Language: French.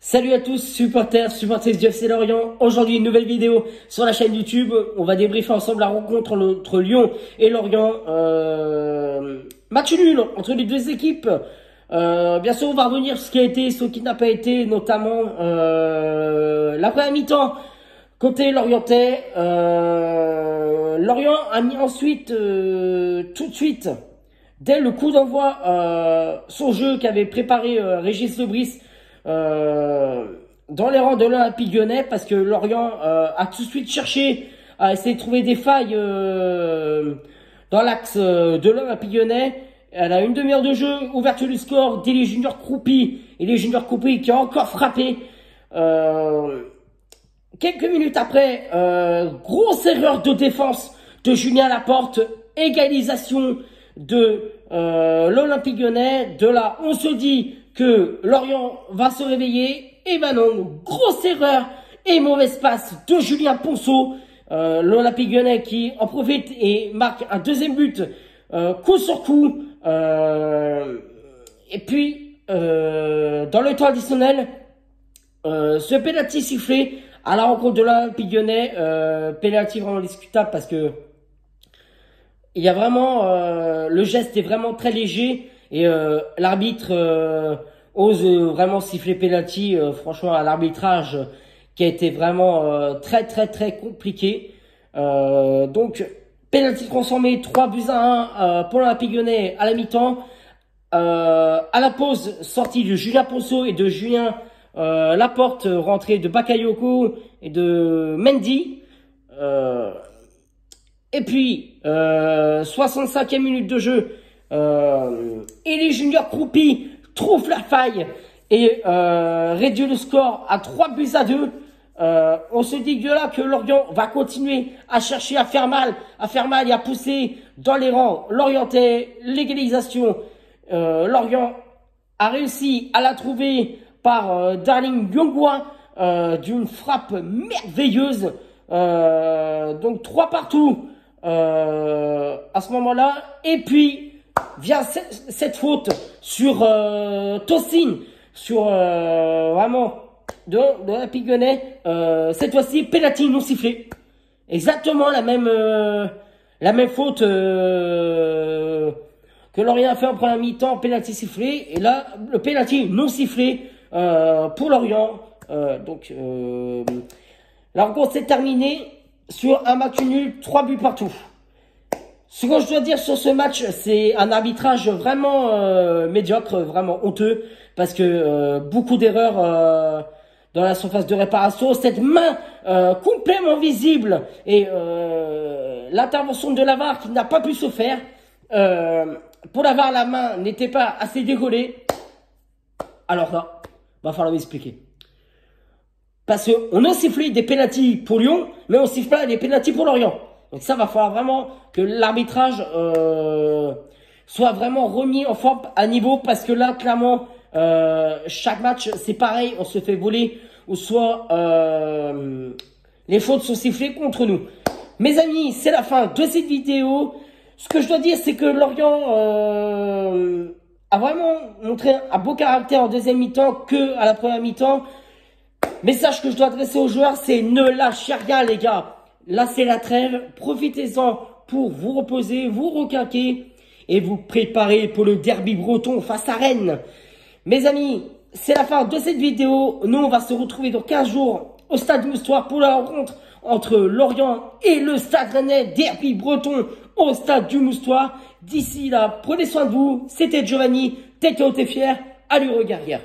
Salut à tous, supporters du FC Lorient. Aujourd'hui, une nouvelle vidéo sur la chaîne YouTube. On va débriefer ensemble la rencontre entre Lyon et Lorient. Match nul entre les deux équipes. Bien sûr, on va revenir sur ce qui a été, ce qui n'a pas été, notamment la première mi-temps côté lorientais. Lorient a mis ensuite, tout de suite, dès le coup d'envoi, son jeu qu'avait préparé Régis Lebris dans les rangs de l'Olympique Lyonnais, parce que Lorient a tout de suite cherché à essayer de trouver des failles dans l'axe de l'Olympique Lyonnais. Elle a une demi-heure de jeu, ouverture du score dès les juniors croupis, et les juniors croupis qui ont encore frappé. Quelques minutes après, grosse erreur de défense de Julien Laporte, égalisation de l'Olympique Lyonnais. De là, on se dit que Lorient va se réveiller. Et ben non, grosse erreur et mauvaise passe de Julien Ponceau. L'Olympique Lyonnais qui en profite et marque un deuxième but coup sur coup. Et puis, dans le temps additionnel, ce penalty sifflé à la rencontre de l'Olympique Lyonnais. Penalty vraiment discutable parce que il y a vraiment le geste est vraiment très léger et l'arbitre ose vraiment siffler penalty. Franchement, à l'arbitrage qui a été vraiment très compliqué. Donc penalty transformé, 3-1 pour l'Olympique Lyonnais à la mi-temps. À la pause, sortie de Julien Ponceau et de Julien Laporte, rentrée de Bakayoko et de Mendy. Et puis, 65e minute de jeu, et les juniors croupis trouvent la faille et réduisent le score à 3-2. On se dit que là que Lorient va continuer à chercher à faire mal et à pousser dans les rangs lorientais. L'égalisation, Lorient a réussi à la trouver par Darling Diongwa d'une frappe merveilleuse. Donc 3 partout à ce moment-là. Et puis vient cette faute sur Tosin, sur vraiment de l'Olympique Lyonnais. Cette fois-ci, penalty non sifflé. Exactement la même faute que Lorient a fait en première mi-temps, penalty sifflé. Et là, le penalty non sifflé pour Lorient. Donc la rencontre s'est terminée sur un match nul, 3 buts partout. Ce que je dois dire sur ce match, c'est un arbitrage vraiment médiocre, vraiment honteux, parce que beaucoup d'erreurs dans la surface de réparation, cette main complètement visible et l'intervention de la VAR qui n'a pas pu se faire. Pour la VAR, la main n'était pas assez décollée. Alors là, va falloir m'expliquer. Parce qu'on a sifflé des pénaltys pour Lyon, mais on siffle pas des pénaltys pour Lorient. Donc ça va falloir vraiment que l'arbitrage soit vraiment remis en forme à niveau, parce que là, clairement, chaque match, c'est pareil, on se fait voler, ou soit les fautes sont sifflées contre nous. Mes amis, c'est la fin de cette vidéo. Ce que je dois dire, c'est que Lorient a vraiment montré un beau caractère en deuxième mi-temps que à la première mi-temps. Message que je dois adresser aux joueurs, c'est ne lâchez rien les gars. Là c'est la trêve, profitez-en pour vous reposer, vous requinquer et vous préparer pour le derby breton face à Rennes. Mes amis, c'est la fin de cette vidéo. Nous on va se retrouver dans 15 jours au Stade du Moustoir pour la rencontre entre Lorient et le Stade Rennais, derby breton au Stade du Moustoir. D'ici là, prenez soin de vous. C'était Giovanni, t'es fier, allez regarder.